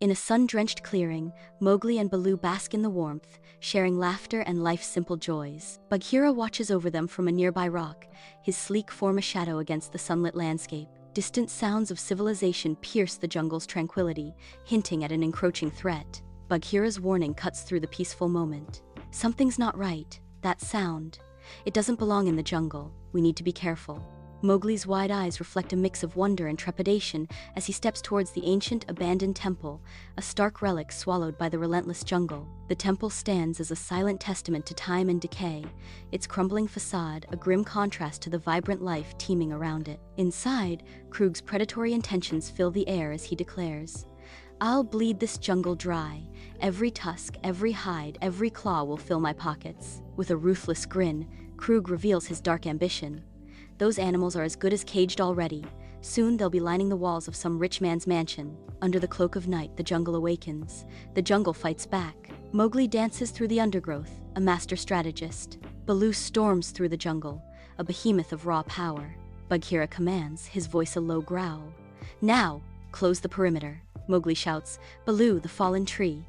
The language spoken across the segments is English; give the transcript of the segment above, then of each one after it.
In a sun-drenched clearing, Mowgli and Baloo bask in the warmth, sharing laughter and life's simple joys. Bagheera watches over them from a nearby rock, his sleek form a shadow against the sunlit landscape. Distant sounds of civilization pierce the jungle's tranquility, hinting at an encroaching threat. Bagheera's warning cuts through the peaceful moment. Something's not right. That sound. It doesn't belong in the jungle. We need to be careful. Mowgli's wide eyes reflect a mix of wonder and trepidation as he steps towards the ancient, abandoned temple, a stark relic swallowed by the relentless jungle. The temple stands as a silent testament to time and decay, its crumbling facade a grim contrast to the vibrant life teeming around it. Inside, Krug's predatory intentions fill the air as he declares, "I'll bleed this jungle dry. Every tusk, every hide, every claw will fill my pockets." With a ruthless grin, Krug reveals his dark ambition. Those animals are as good as caged already. Soon they'll be lining the walls of some rich man's mansion. Under the cloak of night, the jungle awakens. The jungle fights back. Mowgli dances through the undergrowth, a master strategist. Baloo storms through the jungle, a behemoth of raw power. Bagheera commands, his voice a low growl. "Now, close the perimeter," Mowgli shouts. "Baloo, the fallen tree."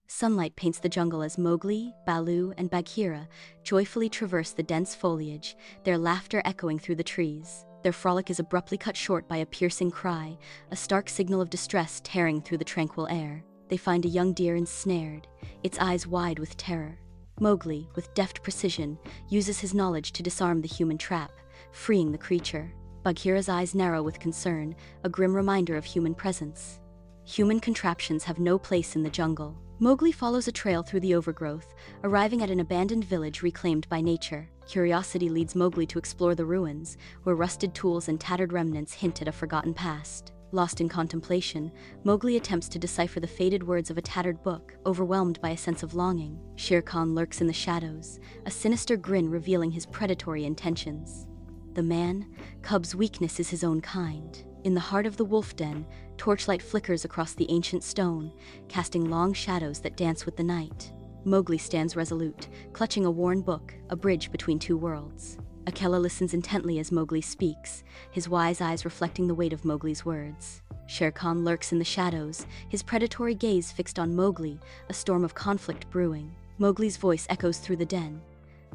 Sunlight paints the jungle as Mowgli, Baloo, and Bagheera joyfully traverse the dense foliage, their laughter echoing through the trees. Their frolic is abruptly cut short by a piercing cry, a stark signal of distress tearing through the tranquil air. They find a young deer ensnared, its eyes wide with terror. Mowgli, with deft precision, uses his knowledge to disarm the human trap, freeing the creature. Bagheera's eyes narrow with concern, a grim reminder of human presence. Human contraptions have no place in the jungle. Mowgli follows a trail through the overgrowth, arriving at an abandoned village reclaimed by nature. Curiosity leads Mowgli to explore the ruins, where rusted tools and tattered remnants hint at a forgotten past. Lost in contemplation, Mowgli attempts to decipher the faded words of a tattered book, overwhelmed by a sense of longing. Shere Khan lurks in the shadows, a sinister grin revealing his predatory intentions. The man, cub's weakness is his own kind. In the heart of the wolf den, torchlight flickers across the ancient stone, casting long shadows that dance with the night. Mowgli stands resolute, clutching a worn book, a bridge between two worlds. Akela listens intently as Mowgli speaks, his wise eyes reflecting the weight of Mowgli's words. Shere Khan lurks in the shadows, his predatory gaze fixed on Mowgli, a storm of conflict brewing. Mowgli's voice echoes through the den.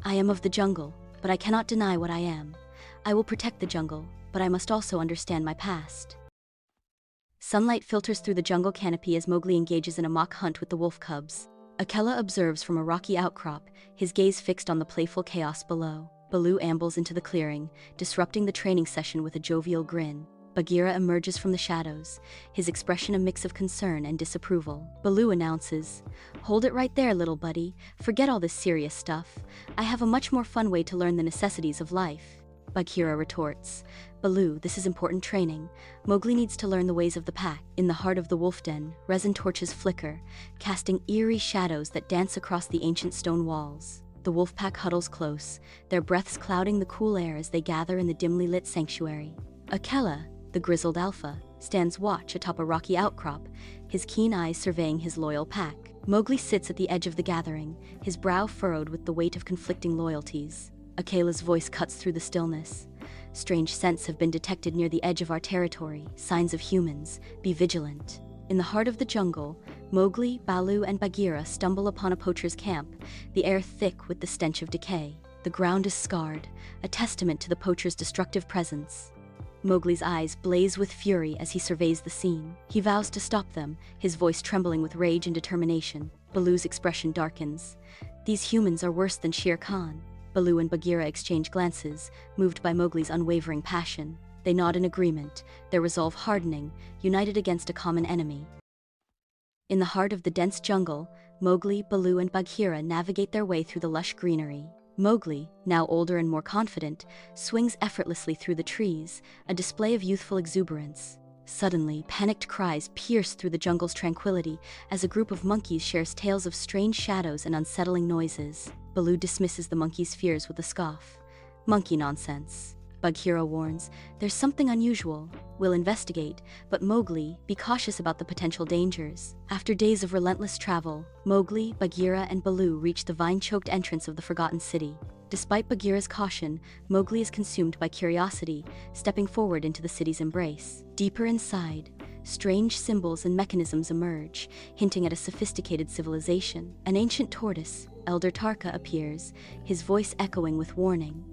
"I am of the jungle, but I cannot deny what I am. I will protect the jungle, but I must also understand my past." Sunlight filters through the jungle canopy as Mowgli engages in a mock hunt with the wolf cubs. Akela observes from a rocky outcrop, his gaze fixed on the playful chaos below. Baloo ambles into the clearing, disrupting the training session with a jovial grin. Bagheera emerges from the shadows, his expression a mix of concern and disapproval. Baloo announces, "Hold it right there, little buddy. Forget all this serious stuff. I have a much more fun way to learn the necessities of life." Bagheera retorts, "Baloo, this is important training. Mowgli needs to learn the ways of the pack." In the heart of the wolf den, resin torches flicker, casting eerie shadows that dance across the ancient stone walls. The wolf pack huddles close, their breaths clouding the cool air as they gather in the dimly lit sanctuary. Akela, the grizzled alpha, stands watch atop a rocky outcrop, his keen eyes surveying his loyal pack. Mowgli sits at the edge of the gathering, his brow furrowed with the weight of conflicting loyalties. Akela's voice cuts through the stillness. "Strange scents have been detected near the edge of our territory, signs of humans. Be vigilant." In the heart of the jungle, Mowgli, Baloo, and Bagheera stumble upon a poacher's camp, the air thick with the stench of decay. The ground is scarred, a testament to the poacher's destructive presence. Mowgli's eyes blaze with fury as he surveys the scene. He vows to stop them, his voice trembling with rage and determination. Baloo's expression darkens. "These humans are worse than Shere Khan." Baloo and Bagheera exchange glances, moved by Mowgli's unwavering passion. They nod in agreement, their resolve hardening, united against a common enemy. In the heart of the dense jungle, Mowgli, Baloo, and Bagheera navigate their way through the lush greenery. Mowgli, now older and more confident, swings effortlessly through the trees, a display of youthful exuberance. Suddenly, panicked cries pierce through the jungle's tranquility as a group of monkeys shares tales of strange shadows and unsettling noises. Baloo dismisses the monkeys' fears with a scoff. "Monkey nonsense." Bagheera warns, "There's something unusual. We'll investigate, but Mowgli, be cautious about the potential dangers." After days of relentless travel, Mowgli, Bagheera, and Baloo reach the vine-choked entrance of the forgotten city. Despite Bagheera's caution, Mowgli is consumed by curiosity, stepping forward into the city's embrace. Deeper inside, Strange symbols and mechanisms emerge, hinting at a sophisticated civilization. An ancient tortoise, Elder Tarka, appears, his voice echoing with warning.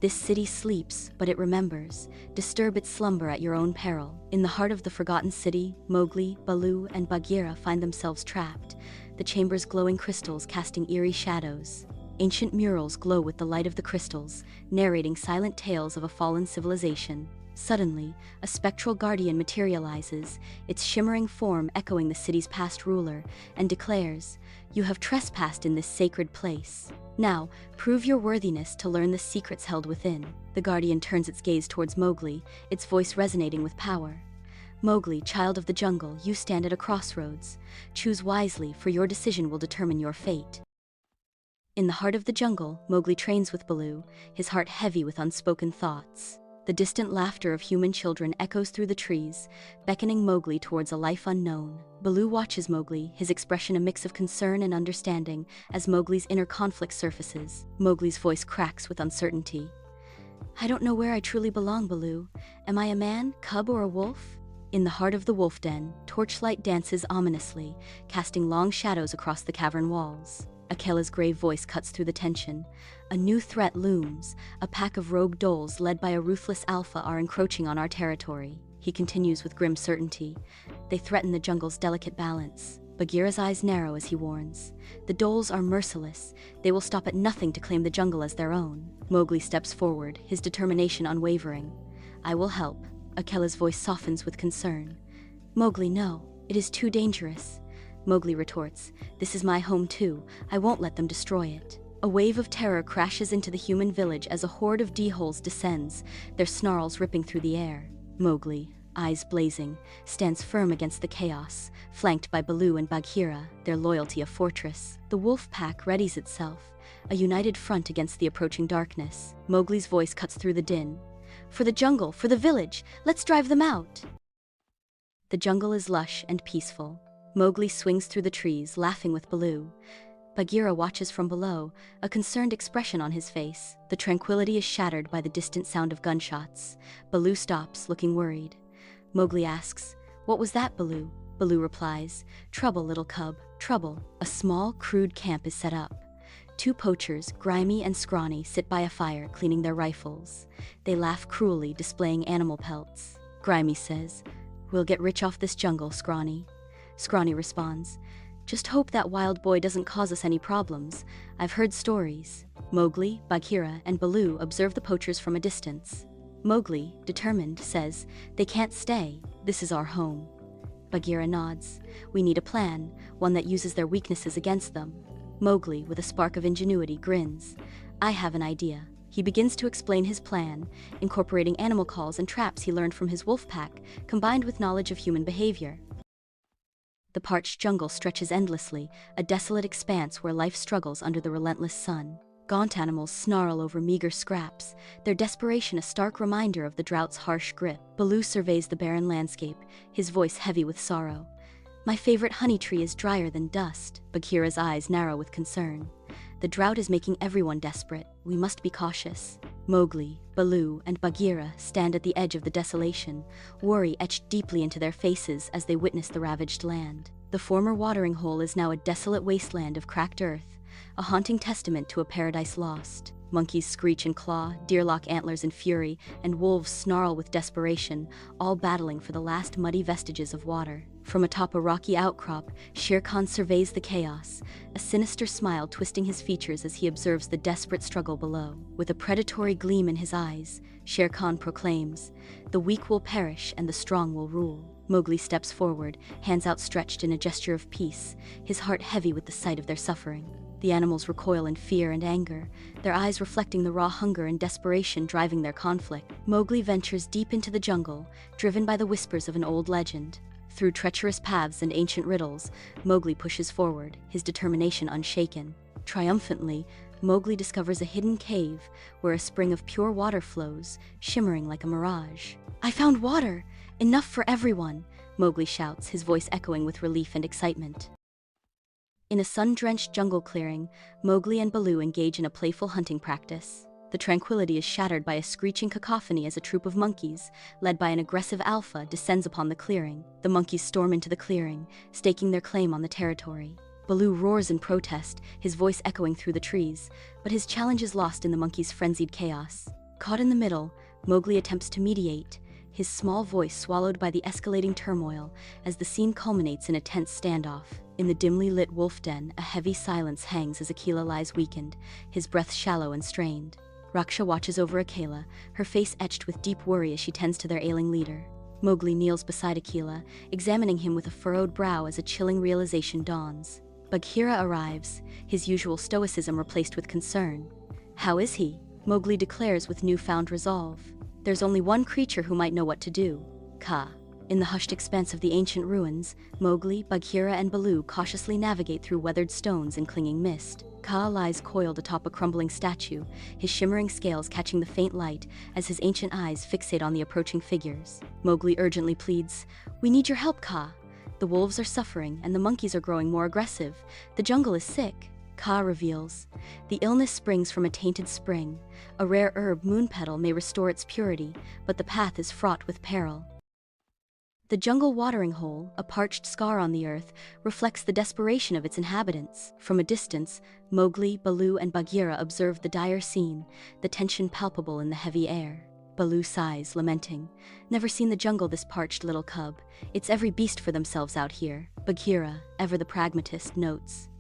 This city sleeps, but it remembers. Disturb its slumber at your own peril. In the heart of the forgotten city, Mowgli, Baloo, and Bagheera find themselves trapped, the chamber's glowing crystals casting eerie shadows. Ancient murals glow with the light of the crystals, narrating silent tales of a fallen civilization. Suddenly, a spectral guardian materializes, its shimmering form echoing the city's past ruler, and declares, "You have trespassed in this sacred place. Now, prove your worthiness to learn the secrets held within." The guardian turns its gaze towards Mowgli, its voice resonating with power. "Mowgli, child of the jungle, you stand at a crossroads. Choose wisely, for your decision will determine your fate." In the heart of the jungle, Mowgli trains with Baloo, his heart heavy with unspoken thoughts. The distant laughter of human children echoes through the trees, beckoning Mowgli towards a life unknown. Baloo watches Mowgli, his expression a mix of concern and understanding, as Mowgli's inner conflict surfaces. Mowgli's voice cracks with uncertainty. "I don't know where I truly belong, Baloo. Am I a man, cub, or a wolf?" In the heart of the wolf den, torchlight dances ominously, casting long shadows across the cavern walls. Akela's grave voice cuts through the tension. "A new threat looms. A pack of rogue dholes led by a ruthless alpha are encroaching on our territory." He continues with grim certainty. "They threaten the jungle's delicate balance." Bagheera's eyes narrow as he warns. "The dholes are merciless. They will stop at nothing to claim the jungle as their own." Mowgli steps forward, his determination unwavering. "I will help." Akela's voice softens with concern. "Mowgli, no. It is too dangerous." Mowgli retorts, "This is my home too. I won't let them destroy it." A wave of terror crashes into the human village as a horde of D-holes descends, their snarls ripping through the air. Mowgli, eyes blazing, stands firm against the chaos, flanked by Baloo and Bagheera, their loyalty a fortress. The wolf pack readies itself, a united front against the approaching darkness. Mowgli's voice cuts through the din. "For the jungle, for the village, let's drive them out!" The jungle is lush and peaceful. Mowgli swings through the trees, laughing with Baloo. Bagheera watches from below, a concerned expression on his face. The tranquility is shattered by the distant sound of gunshots. Baloo stops, looking worried. Mowgli asks, "What was that, Baloo?" Baloo replies, "Trouble, little cub, trouble." A small, crude camp is set up. Two poachers, grimy and scrawny, sit by a fire, cleaning their rifles. They laugh cruelly, displaying animal pelts. Grimy says, "We'll get rich off this jungle, Scrawny." Scrawny responds, "Just hope that wild boy doesn't cause us any problems. I've heard stories." Mowgli, Bagheera, and Baloo observe the poachers from a distance. Mowgli, determined, says, "They can't stay. This is our home." Bagheera nods. "We need a plan, one that uses their weaknesses against them." Mowgli, with a spark of ingenuity, grins. "I have an idea." He begins to explain his plan, incorporating animal calls and traps he learned from his wolf pack, combined with knowledge of human behavior. The parched jungle stretches endlessly, a desolate expanse where life struggles under the relentless sun. Gaunt animals snarl over meager scraps, their desperation a stark reminder of the drought's harsh grip. Baloo surveys the barren landscape, his voice heavy with sorrow. "My favorite honey tree is drier than dust." Bagheera's eyes narrow with concern. "The drought is making everyone desperate. We must be cautious." Mowgli, Baloo, and Bagheera stand at the edge of the desolation, worry etched deeply into their faces as they witness the ravaged land. The former watering hole is now a desolate wasteland of cracked earth, a haunting testament to a paradise lost. Monkeys screech and claw, deer lock antlers in fury, and wolves snarl with desperation, all battling for the last muddy vestiges of water. From atop a rocky outcrop, Shere Khan surveys the chaos, a sinister smile twisting his features as he observes the desperate struggle below. With a predatory gleam in his eyes, Shere Khan proclaims, "The weak will perish and the strong will rule." Mowgli steps forward, hands outstretched in a gesture of peace, his heart heavy with the sight of their suffering. The animals recoil in fear and anger, their eyes reflecting the raw hunger and desperation driving their conflict. Mowgli ventures deep into the jungle, driven by the whispers of an old legend. Through treacherous paths and ancient riddles, Mowgli pushes forward, his determination unshaken. Triumphantly, Mowgli discovers a hidden cave where a spring of pure water flows, shimmering like a mirage. "I found water! Enough for everyone!" Mowgli shouts, his voice echoing with relief and excitement. In a sun-drenched jungle clearing, Mowgli and Baloo engage in a playful hunting practice. The tranquility is shattered by a screeching cacophony as a troop of monkeys, led by an aggressive alpha, descends upon the clearing. The monkeys storm into the clearing, staking their claim on the territory. Baloo roars in protest, his voice echoing through the trees, but his challenge is lost in the monkeys' frenzied chaos. Caught in the middle, Mowgli attempts to mediate, his small voice swallowed by the escalating turmoil as the scene culminates in a tense standoff. In the dimly lit wolf den, a heavy silence hangs as Akela lies weakened, his breath shallow and strained. Raksha watches over Akela, her face etched with deep worry as she tends to their ailing leader. Mowgli kneels beside Akela, examining him with a furrowed brow as a chilling realization dawns. Bagheera arrives, his usual stoicism replaced with concern. "How is he?" Mowgli declares with newfound resolve. "There's only one creature who might know what to do, Kaa." In the hushed expanse of the ancient ruins, Mowgli, Bagheera, and Baloo cautiously navigate through weathered stones and clinging mist. Kaa lies coiled atop a crumbling statue, his shimmering scales catching the faint light as his ancient eyes fixate on the approaching figures. Mowgli urgently pleads, "We need your help, Kaa. The wolves are suffering, and the monkeys are growing more aggressive. The jungle is sick." Kaa reveals, "The illness springs from a tainted spring. A rare herb, moon petal, may restore its purity, but the path is fraught with peril." The jungle watering hole, a parched scar on the earth, reflects the desperation of its inhabitants. From a distance, Mowgli, Baloo, and Bagheera observe the dire scene, the tension palpable in the heavy air. Baloo sighs, lamenting, "Never seen the jungle this parched, little cub. It's every beast for themselves out here." Bagheera, ever the pragmatist, notes,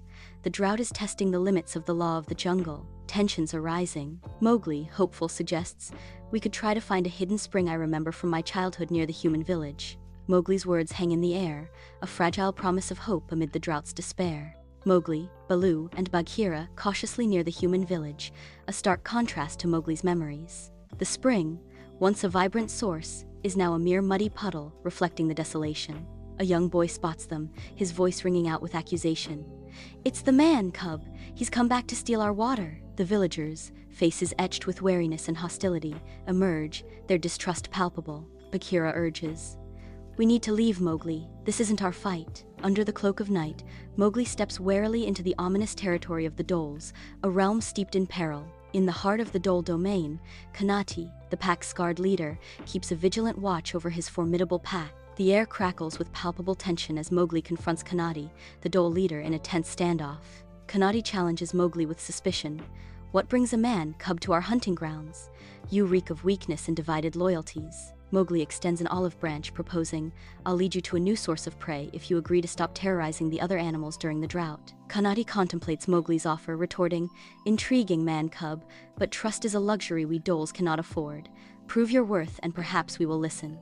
"The drought is testing the limits of the law of the jungle. Tensions are rising." Mowgli, hopeful, suggests, "We could try to find a hidden spring I remember from my childhood near the human village." Mowgli's words hang in the air, a fragile promise of hope amid the drought's despair. Mowgli, Baloo, and Bagheera cautiously near the human village, a stark contrast to Mowgli's memories. The spring, once a vibrant source, is now a mere muddy puddle, reflecting the desolation. A young boy spots them, his voice ringing out with accusation. "It's the man, cub. He's come back to steal our water." The villagers, faces etched with wariness and hostility, emerge, their distrust palpable. Bagheera urges, "We need to leave, Mowgli. This isn't our fight." Under the cloak of night, Mowgli steps warily into the ominous territory of the Dholes, a realm steeped in peril. In the heart of the Dhole domain, Kanati, the pack's scarred leader, keeps a vigilant watch over his formidable pack. The air crackles with palpable tension as Mowgli confronts Kanati, the Dhole leader, in a tense standoff. Kanati challenges Mowgli with suspicion. "What brings a man, cub, to our hunting grounds? You reek of weakness and divided loyalties." Mowgli extends an olive branch, proposing, "I'll lead you to a new source of prey if you agree to stop terrorizing the other animals during the drought." Kanati contemplates Mowgli's offer, retorting, "Intriguing, man cub, but trust is a luxury we Dholes cannot afford. Prove your worth and perhaps we will listen."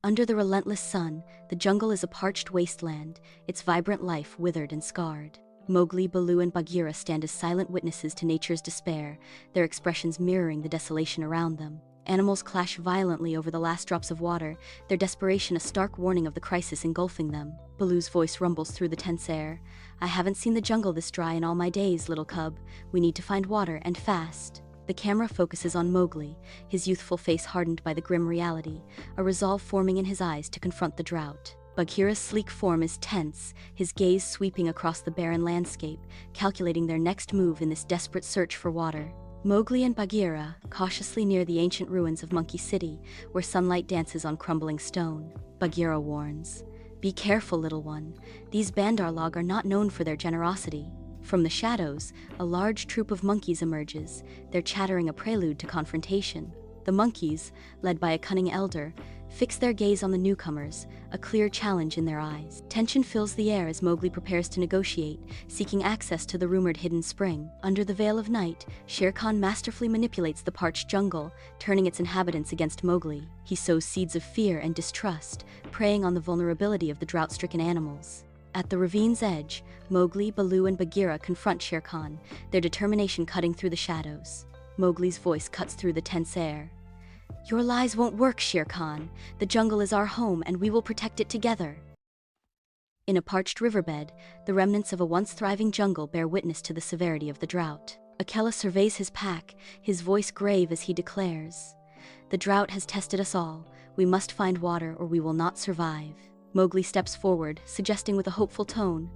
Under the relentless sun, the jungle is a parched wasteland, its vibrant life withered and scarred. Mowgli, Baloo, and Bagheera stand as silent witnesses to nature's despair, their expressions mirroring the desolation around them. Animals clash violently over the last drops of water, their desperation a stark warning of the crisis engulfing them. Baloo's voice rumbles through the tense air. "I haven't seen the jungle this dry in all my days, little cub. We need to find water, and fast." The camera focuses on Mowgli, his youthful face hardened by the grim reality, a resolve forming in his eyes to confront the drought. Bagheera's sleek form is tense, his gaze sweeping across the barren landscape, calculating their next move in this desperate search for water. Mowgli and Bagheera, cautiously near the ancient ruins of Monkey City, where sunlight dances on crumbling stone. Bagheera warns, "Be careful, little one. These Bandarlog are not known for their generosity." From the shadows, a large troop of monkeys emerges, their chattering a prelude to confrontation. The monkeys, led by a cunning elder, fix their gaze on the newcomers, a clear challenge in their eyes. Tension fills the air as Mowgli prepares to negotiate, seeking access to the rumored hidden spring. Under the veil of night, Shere Khan masterfully manipulates the parched jungle, turning its inhabitants against Mowgli. He sows seeds of fear and distrust, preying on the vulnerability of the drought-stricken animals. At the ravine's edge, Mowgli, Baloo, and Bagheera confront Shere Khan, their determination cutting through the shadows. Mowgli's voice cuts through the tense air. "Your lies won't work, Shere Khan. The jungle is our home and we will protect it together." In a parched riverbed, the remnants of a once thriving jungle bear witness to the severity of the drought. Akela surveys his pack, his voice grave as he declares, "The drought has tested us all. We must find water or we will not survive." Mowgli steps forward, suggesting with a hopeful tone,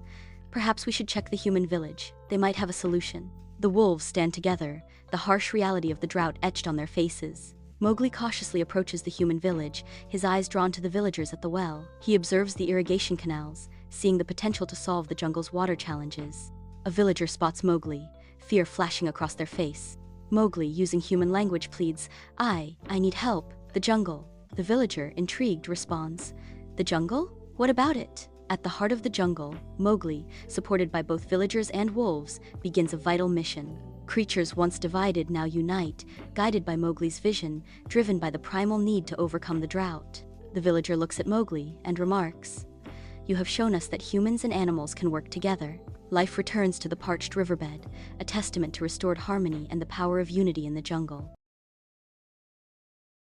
"Perhaps we should check the human village. They might have a solution." The wolves stand together, the the harsh reality of the drought etched on their faces. Mowgli cautiously approaches the human village, his eyes drawn to the villagers at the well. He observes the irrigation canals, seeing the potential to solve the jungle's water challenges. A villager spots Mowgli, fear flashing across their face. Mowgli, using human language, pleads, I need help. The jungle. The villager, intrigued, responds, The jungle? What about it? At the heart of the jungle, Mowgli, supported by both villagers and wolves, begins a vital mission. Creatures once divided now unite, guided by Mowgli's vision, driven by the primal need to overcome the drought. The villager looks at Mowgli and remarks, You have shown us that humans and animals can work together. Life returns to the parched riverbed, a testament to restored harmony and the power of unity in the jungle.